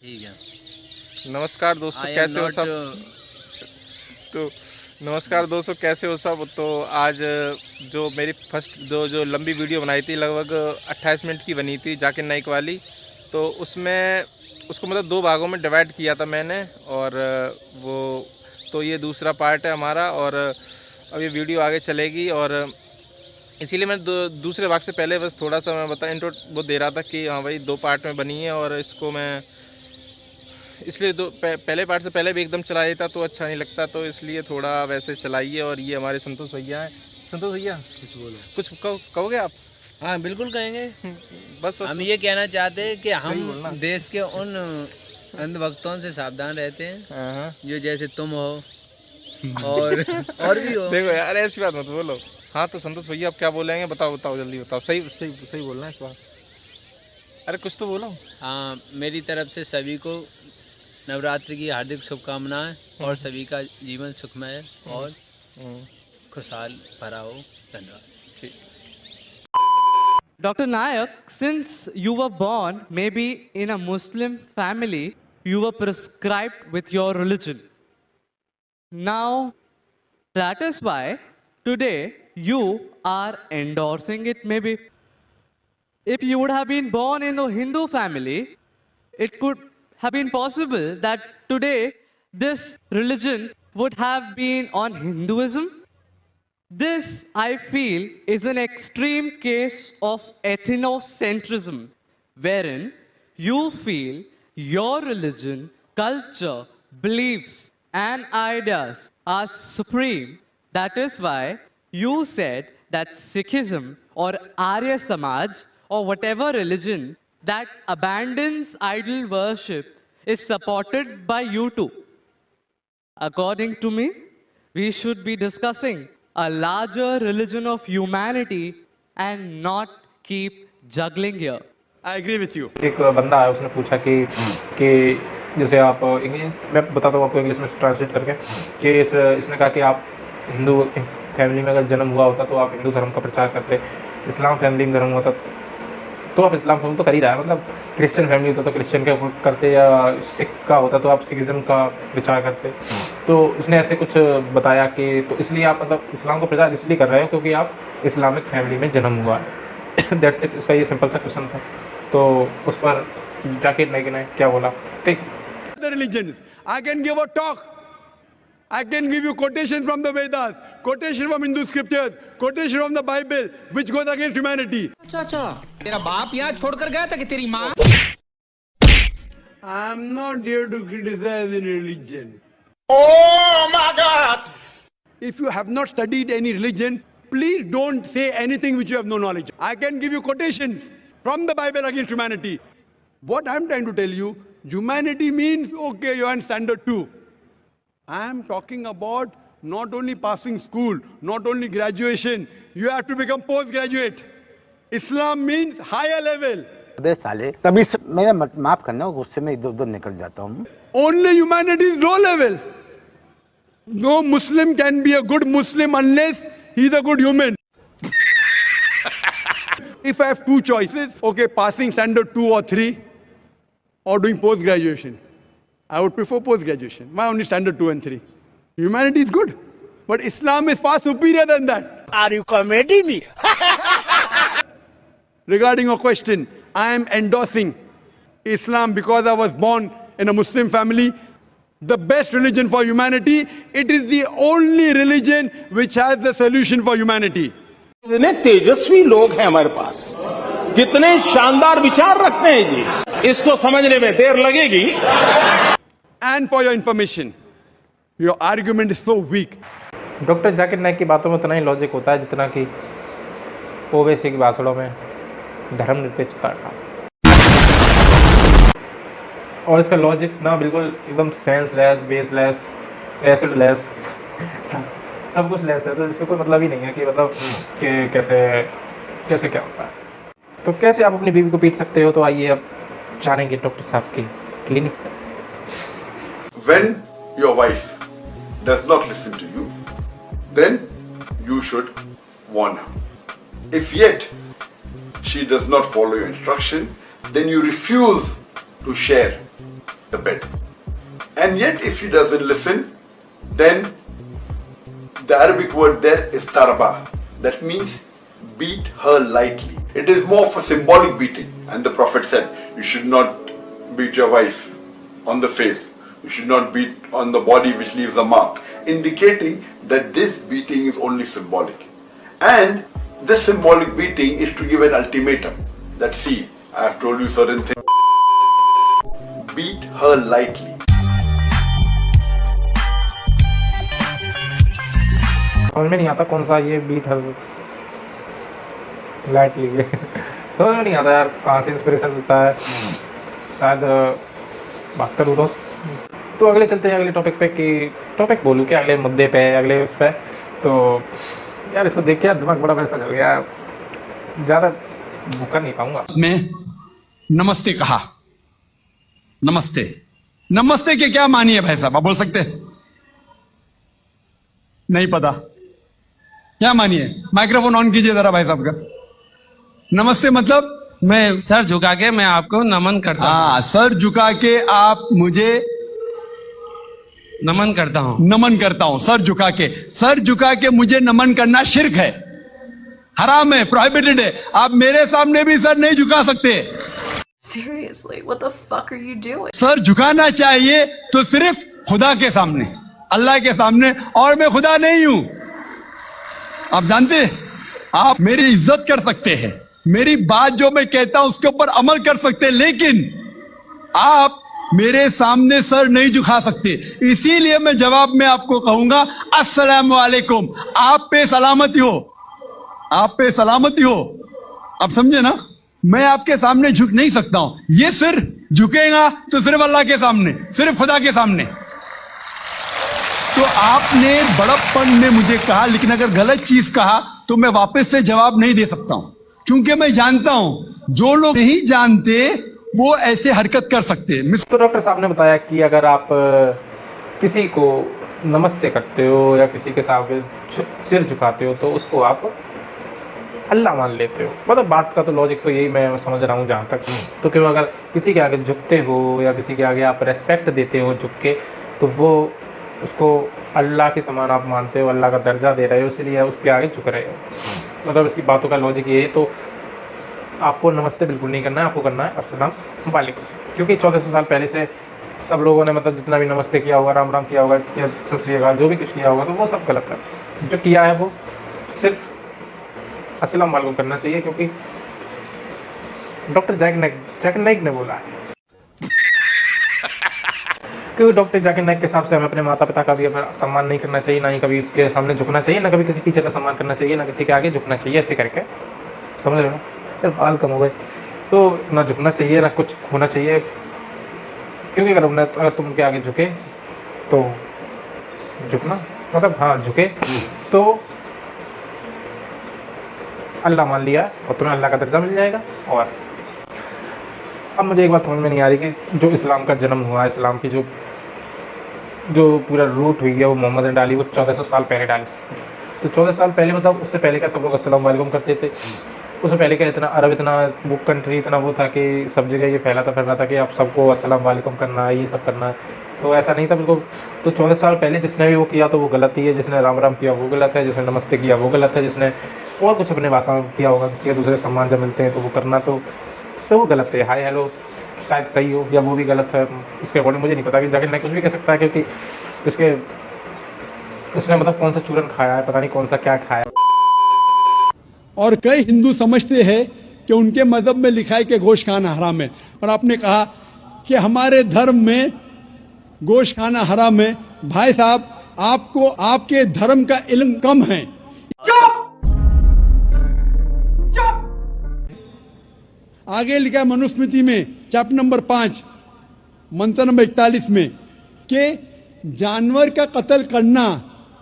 ठीक है। नमस्कार दोस्तों, कैसे हो सब? तो नमस्कार दोस्तों, कैसे हो सब? तो आज जो मेरी फर्स्ट जो लंबी वीडियो बनाई थी, लगभग 28 मिनट की बनी थी, जाकिर नाइक वाली। तो उसमें उसको मतलब 2 भागों में डिवाइड किया था मैंने, और वो तो ये दूसरा पार्ट है हमारा। और अब ये वीडियो आगे चलेगी, और इसीलिए मैं दूसरे भाग से पहले बस थोड़ा सा मैं इंट्रो वो दे रहा था कि हाँ भाई 2 पार्ट में बनी है, और इसको मैं इसलिए पहले पार्ट से पहले भी एकदम चला देता तो अच्छा नहीं लगता, तो इसलिए थोड़ा वैसे चलाइए। और ये हमारे संतोष भैया हैं। संतोष भैया कुछ बोलो। कुछ कहोगे आप? हाँ बिल्कुल कहेंगे। बस हम ये कहना चाहते हैं कि सही बोलना। हम देश के उन अंधभक्तों से सावधान रहते हैं हाँ। जो जैसे तुम हो और भी हो। देखो यार, ऐसी बात मत बोलो। हाँ तो संतोष भैया, आप क्या बोलेंगे? बताओ जल्दी बताओ। सही सही सही बोलना है इस बार। अरे कुछ तो बोलो। हाँ, मेरी तरफ से सभी को नवरात्रि की हार्दिक शुभकामनाएं और सभी का जीवन सुखमय और खुशहाल भरा हो। धन्यवाद। Dr. Nayak, since you were born maybe in a Muslim family, you were prescribed with your religion. Now, that is why today you are endorsing it maybe. If you would have been born in a Hindu family, it could have been possible that today this religion would have been on Hinduism. This, I feel, is an extreme case of ethnocentrism, wherein you feel your religion, culture, beliefs, and ideas are supreme. That is why you said that Sikhism or Arya Samaj or whatever religion that abandons idol worship is supported by you too. According to me, we should be discussing a larger religion of humanity and not keep juggling here. I agree with you. एक बंदा आया, उसने पूछा कि जैसे आप English, मैं बताता हूँ आपको इंग्लिश में ट्रांसलेट करके, कि इसने कहा कि आप हिंदू फैमिली में अगर जन्म हुआ होता तो आप हिंदू धर्म का प्रचार करते, इस्लाम फैमिली में जन्म हुआ था तो आप इस्लाम फैमिली तो कर ही रहा है, मतलब क्रिश्चियन फैमिली होता तो क्रिश्चियन का करते, या सिख का होता तो आप सिखिज़म का प्रचार करते। तो उसने ऐसे कुछ बताया कि तो इसलिए आप मतलब इस्लाम का प्रचार इसलिए कर रहे हो क्योंकि आप इस्लामिक फैमिली में जन्म हुआ है। That's it. उसका ये सिंपल सा क्वेश्चन था। तो उस पर जाकिर नाइक ने क्या बोला? The religions. I can give a talk. I can give you quotations from the Vedas, quotation from Hindu scriptures, quotation from the Bible, which goes against humanity. अच्छा तेरा बाप यहाँ छोड़कर गया था कि तेरी माँ? I'm not here to criticize any religion. Oh my God! If you have not studied any religion, please don't say anything which you have no knowledge. I can give you quotations from the Bible against humanity. What I'm trying to tell you, humanity means, okay, you're in standard 2. I'm talking about not only passing school, not only graduation, you have to become postgraduate. Islam means higher level. अबे साले तभी मेरा माफ करना, गुस्से में इधर उधर निकल जाता हूँ। Only humanity is low level. No Muslim can be a good Muslim unless he's a good human. If I have two choices, okay, passing standard 2 or 3 or doing post-graduation, I would prefer post-graduation. Why only standard 2 and 3? Humanity is good, but Islam is far superior than that. Are you committing me? Regarding your question, I am endorsing Islam because I was born in a Muslim family. The best religion for humanity. It is the only religion which has the solution for humanity. कितने तेजस्वी लोग हैं हमारे पास, कितने शानदार विचार रखते हैं जी, इसको समझने में देर लगेगी। And for your information, your argument is so weak. Doctor Zakir Naik की बातों में उतना ही लॉजिक होता है जितना कि ओवैसी की भाषणों में धर्मनिरपेक्षता का। और इसका लॉजिक ना बिल्कुल एकदम सेंसलेस, बेसलेस, एसिडलेस, सब कुछ लेस है। तो इसमें कोई मतलब ही नहीं है कि मतलब कि कैसे क्या होता है। तो कैसे आप अपनी बीवी को पीट सकते हो? तो आइए अब जानेंगे डॉक्टर साहब की clinic. When your wife does not listen to you, then you should warn her. If yet she does not follow your instruction, then you refuse to share the bed. And yet, if she doesn't listen, then the Arabic word there is tarba. That means beat her lightly. It is more of a symbolic beating. And the Prophet said, you should not beat your wife on the face. You should not beat on the body which leaves a mark, indicating that this beating is only symbolic. And this symbolic beating is to give an ultimatum that, see, I have told you certain things. Beat her lightly. समझ में नहीं आता कौन सा ये beat है lightly समझ में नहीं आता यार, कहाँ से इंस्पिरेशन मिलता है। शायद बात करूँ तो अगले चलते हैं अगले टॉपिक पे कि टॉपिक बोलूँ क्या अगले मुद्दे पे, अगले उस पे। तो यार इसको देख के यार दिमाग बड़ा वैसा चल गया, ज़्यादा भूखा नहीं पाऊंगा। मैं नमस्ते कहा, नमस्ते, नमस्ते के क्या मानिए भाई साहब, आप बोल सकते हैं? नहीं पता क्या मानिए? माइक्रोफोन ऑन कीजिए जरा भाई साहब का। नमस्ते मतलब मैं सर झुका के मैं आपको नमन करता हूँ। हाँ, सर झुका के आप मुझे नमन करता हूँ। नमन करता हूं। सर झुका के, सर झुका के मुझे नमन करना शिर्क है, हराम है, प्रोहिबिटेड है। आप मेरे सामने भी सर नहीं झुका सकते। Seriously, what the fuck are you doing? सर झुकाना चाहिए तो सिर्फ खुदा के सामने, अल्लाह के सामने, और मैं खुदा नहीं हूं। आप जानते हैं, आप मेरी इज्जत कर सकते हैं, मेरी बात जो मैं कहता हूं उसके ऊपर अमल कर सकते हैं, लेकिन आप मेरे सामने सर नहीं झुका सकते। इसीलिए मैं जवाब में आपको कहूंगा, अस्सलाम वालेकुम, आप पे सलामती हो, आप पे सलामती हो। आप समझे ना? मैं आपके सामने झुक नहीं सकता हूं। ये सिर झुकेगा तो सिर्फ अल्लाह के सामने, सिर्फ खुदा के सामने। तो आपने बड़प्पन में मुझे कहा, लेकिन अगर गलत चीज कहा तो मैं वापस से जवाब नहीं दे सकता हूं, क्योंकि मैं जानता हूं जो लोग नहीं जानते वो ऐसे हरकत कर सकते हैं। तो डॉक्टर साहब ने बताया कि अगर आप किसी को नमस्ते करते हो या किसी के सामने सिर झुकाते हो तो उसको आप अल्लाह मान लेते हो। मतलब बात का तो लॉजिक तो यही मैं समझ रहा हूँ जहाँ तक। तो क्यों अगर किसी के आगे झुकते हो या किसी के आगे आप रेस्पेक्ट देते हो झुक के, तो वो उसको अल्लाह के समान आप मानते हो, अल्लाह का दर्जा दे रहे हो, इसलिए उसके आगे झुक रहे हो। मतलब इसकी बातों का लॉजिक ये है। तो आपको नमस्ते बिल्कुल नहीं करना है, आपको करना है अस्सलाम वालेकुम, क्योंकि 1400 साल पहले से सब लोगों ने मतलब जितना भी नमस्ते किया होगा, राम राम किया होगा या सत श्री अकाल जो भी कुछ किया होगा, तो वो सब गलत है। जो किया है वो सिर्फ अस्सलाम वालेकुम करना चाहिए, क्योंकि डॉक्टर जाकिर नाइक ने बोला है। क्योंकि डॉक्टर जाकिर नाइक के हिसाब से हमें अपने माता पिता का भी सम्मान नहीं करना चाहिए, ना ही कभी उसके सामने झुकना चाहिए, ना कभी किसी टीचर का सम्मान करना चाहिए, ना किसी के आगे झुकना चाहिए। ऐसे करके समझ रहे हो? फिर बाल कम हो गए। तो ना झुकना चाहिए ना कुछ होना चाहिए, क्योंकि अगर तुम उनके आगे झुके तो झुकना मतलब हाँ झुके तो अल्लाह मान लिया और तुम्हें अल्लाह का दर्जा मिल जाएगा। और अब मुझे एक बात समझ में नहीं आ रही कि जो इस्लाम का जन्म हुआ, इस्लाम की जो पूरा रूट हुई है वो मोहम्मद ने डाली, वो 1400 साल पहले डाली। तो 14 साल पहले मतलब उससे पहले का सब लोग अस्सलाम वालेकुम करते थे। उससे पहले का इतना अरब, इतना वो कंट्री इतना वो था कि सब जगह ये फैलाता फिर रहा था कि आप सबको अस्सलाम वालेकुम करना है, ये सब करना है। तो ऐसा नहीं था बिल्कुल। तो 14 साल पहले जिसने भी वो किया तो वो गलत ही है, जिसने राम राम किया वो गलत है, जिसने नमस्ते किया वो गलत है, जिसने और कुछ अपने भाषा में किया होगा, किसी के दूसरे सम्मान जब मिलते हैं तो वो करना तो वो गलत है। हाय हेलो शायद सही हो या वो भी गलत है, इसके अकॉर्डिंग मुझे नहीं पता कि जाकिर नाइक कुछ भी कह सकता है, क्योंकि उसने मतलब कौन सा चूरन खाया है, पता नहीं कौन सा क्या खाया। और कई हिंदू समझते हैं कि उनके मजहब में लिखा है कि गोश्त खाना हराम है, और आपने कहा कि हमारे धर्म में गोश्त खाना हराम है। भाई साहब, आपको आपके धर्म का इल्म कम है। आगे लिखा है मनुस्मृति में चैप्टर नंबर 5 मंत्र नंबर 41 में कि जानवर का कत्ल करना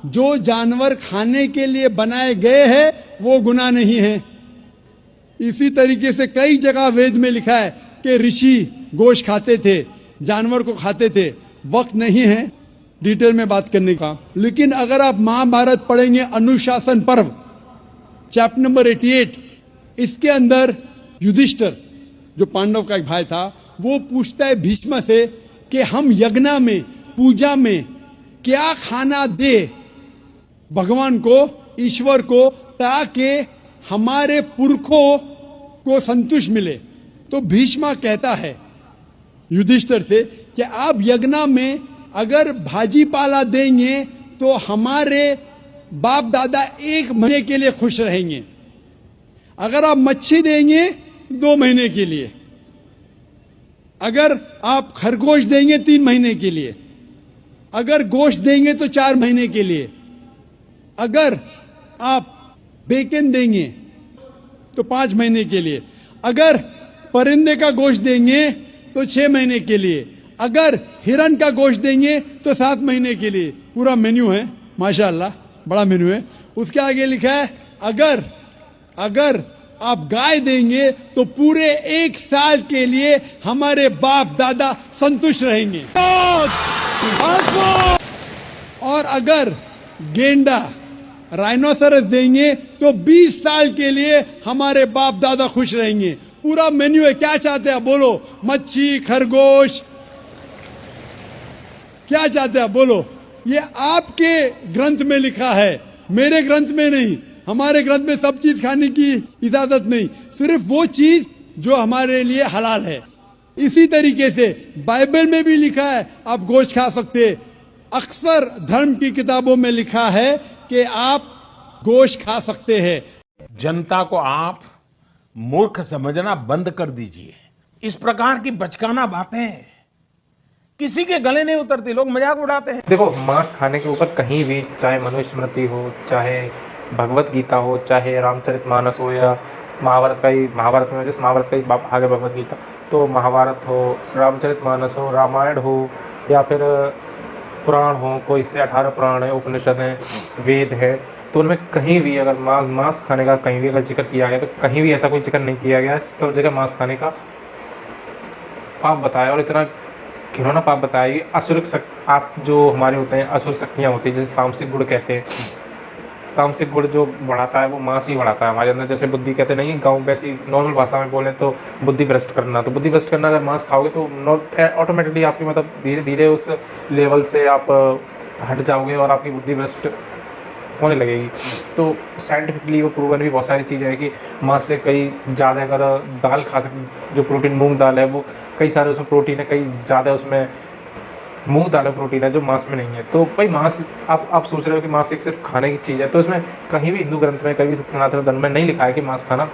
जो जानवर खाने के लिए बनाए गए हैं वो गुनाह नहीं है। इसी तरीके से कई जगह वेद में लिखा है कि ऋषि गोश्त खाते थे, जानवर को खाते थे। वक्त नहीं है डिटेल में बात करने का, लेकिन अगर आप महाभारत पढ़ेंगे अनुशासन पर्व चैप्टर नंबर 88, इसके अंदर युधिष्ठिर जो पांडव का एक भाई था वो पूछता है भीष्म से कि हम यज्ञ में, पूजा में क्या खाना दे भगवान को, ईश्वर को, ताकि हमारे पुरखों को संतुष्ट मिले। तो भीष्मा कहता है युधिष्ठिर से कि आप यज्ञ में अगर भाजी पाला देंगे तो हमारे बाप दादा 1 महीने के लिए खुश रहेंगे। अगर आप मच्छी देंगे 2 महीने के लिए, अगर आप खरगोश देंगे 3 महीने के लिए, अगर गोश्त देंगे तो 4 महीने के लिए, अगर आप बेकन देंगे तो 5 महीने के लिए, अगर परिंदे का गोश्त देंगे तो 6 महीने के लिए, अगर हिरण का गोश्त देंगे तो 7 महीने के लिए। पूरा मेन्यू है, माशाअल्लाह बड़ा मेन्यू है। उसके आगे लिखा है अगर आप गाय देंगे तो पूरे 1 साल के लिए हमारे बाप दादा संतुष्ट रहेंगे। और अगर गेंडा, राइनोसरस देंगे तो 20 साल के लिए हमारे बाप दादा खुश रहेंगे। पूरा मेन्यू है। क्या चाहते हैं बोलो? मच्छी, खरगोश, क्या चाहते हैं बोलो? ये आपके ग्रंथ में लिखा है, मेरे ग्रंथ में नहीं। हमारे ग्रंथ में सब चीज खाने की इजाजत नहीं, सिर्फ वो चीज जो हमारे लिए हलाल है। इसी तरीके से बाइबल में भी लिखा है आप गोश्त खा सकते। अक्सर धर्म की किताबों में लिखा है कि आप गोश्त खा सकते हैं। जनता को आप मूर्ख समझना बंद कर दीजिए। इस प्रकार की बचकाना बातें किसी के गले नहीं उतरती, लोग मजाक उड़ाते हैं। देखो, मांस खाने के ऊपर कहीं भी, चाहे मनुस्मृति हो, चाहे भगवत गीता हो, चाहे रामचरितमानस हो, या महाभारत में जिस महाभारत का ही आगे भगवत गीता, तो महाभारत हो, रामचरितमानस हो, रामायण हो, या फिर पुराण हो, कोई से 18 पुराण है, उपनिषद हैं, वेद है, तो उनमें कहीं भी अगर मांस खाने का कहीं भी अगर जिक्र किया गया तो कहीं भी ऐसा कोई जिक्र नहीं किया गया। सब जगह मांस खाने का पाप बताया, और इतना घिनौना पाप बताया कि असुरिक जो हमारे होते हैं, असुर शक्तियाँ होती हैं, जैसे तामसिक गुण कहते हैं। तामसिक गुण जो बढ़ाता है वो मांस ही बढ़ाता है हमारे अंदर। जैसे बुद्धि कहते नहीं, गाँव वैसी नॉर्मल भाषा में बोलें तो बुद्धि भ्रष्ट करना। तो बुद्धि भ्रष्ट करना, अगर मांस खाओगे तो ऑटोमेटिकली आपकी मतलब धीरे धीरे उस लेवल से आप हट जाओगे और आपकी बुद्धि भ्रष्ट होने लगेगी। तो साइंटिफिकली वो प्रूवन भी बहुत सारी चीज़ें हैं कि मांस से कई ज़्यादा, अगर दाल खा सकते, जो प्रोटीन मूंग दाल है वो कई सारे उसमें प्रोटीन है, कई ज़्यादा उसमें मूंग दाल में प्रोटीन है जो मांस में नहीं है। तो भाई मांस, आप सोच रहे हो कि मांस एक सिर्फ खाने की चीज़ है, तो इसमें कहीं भी हिंदू ग्रंथ में, कहीं भी सनातन धर्म में नहीं लिखा है कि मांस खाना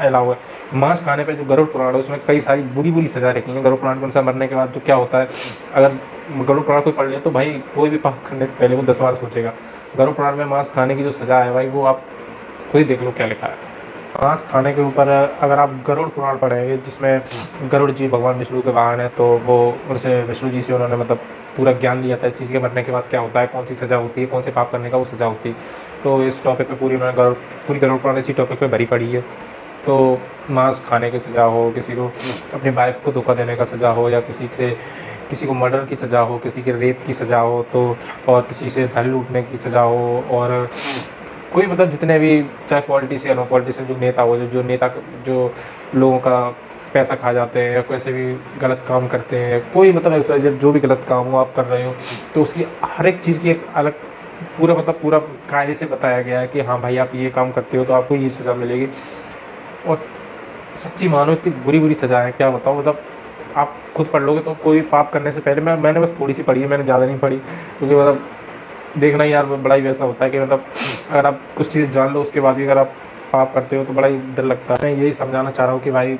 अलाउ है। मांस खाने पे जो गरुड़ पुराण है उसमें कई सारी बुरी सजा रखी है। गरुड़ पुराण के अनुसार मरने के बाद जो क्या होता है, अगर गरुड़ पुराण कोई पढ़ ले तो भाई कोई भी पाप करने से पहले वो 10 बार सोचेगा। गरुड़ पुराण में मांस खाने की जो सजा है भाई, वो आप खुद ही देख लो क्या लिखा है। मांस खाने के ऊपर अगर आप गरुड़ पुराण पढ़ेंगे, जिसमें गरुड़ जी भगवान विष्णु के वाहन है, तो वो उनसे विष्णु जी से उन्होंने मतलब पूरा ज्ञान लिया था इस चीज़ के मरने के बाद क्या होता है, कौन सी सज़ा होती है, कौन से पाप करने का वो सज़ा होती है। तो इस टॉपिक पे पूरी गरुड़ पुराण इसी टॉपिक पे भरी पड़ी है। तो मांस खाने की सज़ा हो, किसी को अपनी वाइफ को धोखा देने का सज़ा हो, या किसी को मर्डर की सज़ा हो, किसी के रेप की सज़ा हो, तो और किसी से धन लूटने की सज़ा हो, और कोई मतलब जितने भी, चाहे पॉलिटिशियन हो, पॉलिटिशियन जो नेता हो, जो लोगों का पैसा खा जाते हैं, या कैसे भी गलत काम करते हैं, कोई मतलब जो भी गलत काम हो आप कर रहे हो, तो उसकी हर एक चीज़ की एक अलग पूरा कायदे से बताया गया है कि हाँ भाई आप ये काम करते हो तो आपको ये सज़ा मिलेगी। और सच्ची मानो इतनी बुरी सज़ा है, क्या बताऊँ। मतलब आप खुद पढ़ लोगे तो कोई पाप करने से पहले, मैंने बस थोड़ी सी पढ़ी है, मैंने ज़्यादा नहीं पढ़ी, क्योंकि मतलब देखना यार बड़ा ही वैसा होता है कि मतलब अगर आप कुछ चीज़ जान लो उसके बाद भी अगर आप पाप करते हो तो बड़ा ही डर लगता है। मैं यही समझाना चाह रहा हूँ कि भाई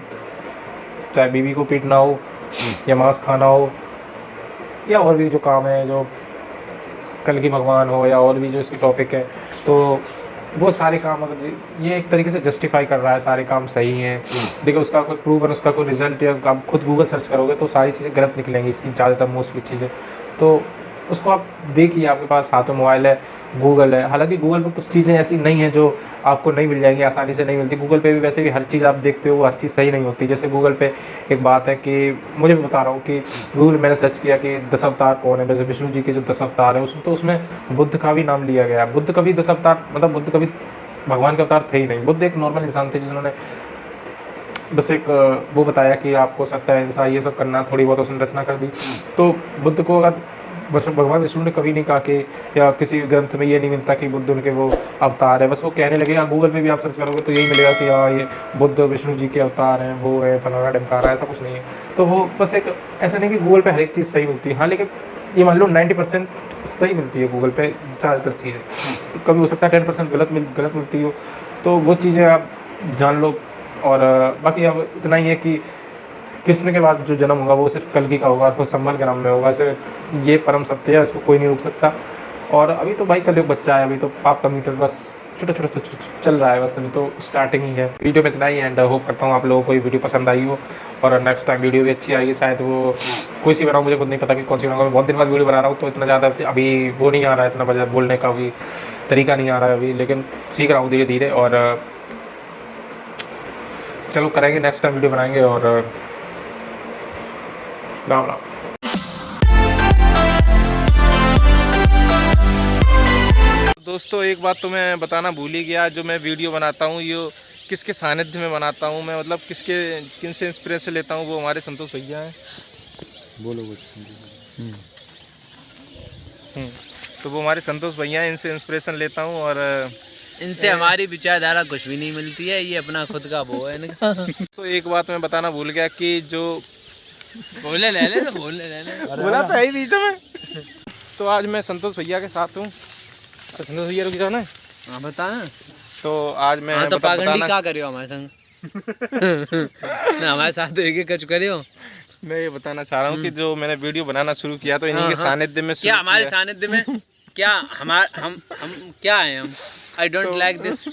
चाहे बीवी को पीटना हो, या मांस खाना हो, या और भी जो काम है, जो कल की भगवान हो, या और भी जो इसके टॉपिक है, तो वो सारे काम अगर ये एक तरीके से जस्टिफाई कर रहा है, सारे काम सही हैं, देखो उसका कोई प्रूफ और उसका कोई रिजल्ट, या आप खुद गूगल सर्च करोगे तो सारी चीज़ें गलत निकलेंगी, इसकी ज़्यादातर मोस्टली चीज़ें। तो उसको आप देखिए, आपके पास हाथ में मोबाइल है, गूगल है। हालांकि गूगल पे कुछ चीज़ें ऐसी नहीं हैं जो आपको नहीं मिल जाएंगी, आसानी से नहीं मिलती। गूगल पे भी वैसे भी हर चीज़ आप देखते हो वो हर चीज़ सही नहीं होती। जैसे गूगल पे एक बात है कि मुझे भी बता रहा हूँ कि गूगल मैंने सर्च किया कि 10 अवतार कौन है, जैसे विष्णु जी के जो 10 अवतार हैं उसमें बुद्ध का भी नाम लिया गया। बुद्ध कभी 10 अवतार, मतलब बुद्ध कभी भगवान के अवतार थे ही नहीं। बुद्ध एक नॉर्मल इंसान थे जिन्होंने बस एक वो बताया कि आपको सत्य अहिंसा ये सब करना, थोड़ी बहुत उसने रचना कर दी। तो बुद्ध को अगर भगवान विष्णु ने कभी नहीं कहा कि, या किसी ग्रंथ में ये नहीं मिलता कि बुद्ध उनके वो अवतार है, बस वो कहने लगे। या गूगल में भी आप सर्च करोगे तो यही मिलेगा कि हाँ ये बुद्ध विष्णु जी के अवतार हैं, वो है फलाना ढमकारा, ऐसा कुछ नहीं है। तो वो बस एक ऐसा नहीं कि गूगल पे हर एक चीज़ सही मिलती है, हाँ, लेकिन ये मान लो 90% सही मिलती है गूगल पे ज़्यादातर चीज़ें। तो कभी हो सकता है 10% गलत मिलती हो, तो वो चीज़ें आप जान लो। और बाकी अब इतना ही है कि कृष्ण के बाद जो जन्म होगा वो सिर्फ कल्कि का होगा, तो संभल के नाम में होगा। सिर्फ ये परम सत्य है, इसको कोई नहीं रोक सकता। और अभी तो भाई कलयुग बच्चा है, अभी तो पाप का मीटर बस छोटा छोटा चल रहा है, बस अभी तो स्टार्टिंग ही है। वीडियो में इतना ही, एंड होप करता हूँ आप लोगों को ये वीडियो पसंद आई हो, और नेक्स्ट टाइम वीडियो भी अच्छी आएगी। शायद वो कोई सी बनाऊँ, मुझे खुद नहीं पता कि कौन सी बनाऊँगा। बहुत दिन बाद वीडियो बना रहा हूँ, तो इतना ज़्यादा अभी वो नहीं आ रहा है, इतना बोलने का भी तरीका नहीं आ रहा है अभी, लेकिन सीख रहा हूँ धीरे धीरे। और चलो करेंगे, नेक्स्ट टाइम वीडियो बनाएंगे। और राम राम। दोस्तों एक बात तो मैं बताना भूल ही गया, जो मैं वीडियो बनाता हूँ ये किसके सानिध्य में बनाता हूँ मैं, मतलब किन से इंस्पिरेशन लेता हूँ, वो हमारे संतोष भैया हैं। बोलो तो वो हमारे संतोष भैया हैं, इनसे इंस्पिरेशन लेता हूँ। और इनसे हमारी विचारधारा कुछ भी नहीं मिलती है, ये अपना खुद का वो है इनका। तो एक बात मैं बताना भूल गया कि जो बोले ले ले बोला तो है ही बीच में। तो आज मैं संतोष भैया के साथ हूँ। संतोष भैया रुक जाओ ना। हाँ बता ना। तो आज मैं हाँ तो पागंडी क्या करियो हमारे संग ना, हमारे साथ तो एक कच करियो। मैं ये बताना चाह रहा हूँ कि जो मैंने वीडियो बनाना शुरू किया तो इन्हीं के सानिध्य में क्या हमारे सानिध्य में क्या हम क्या हैं हम। I don't like this.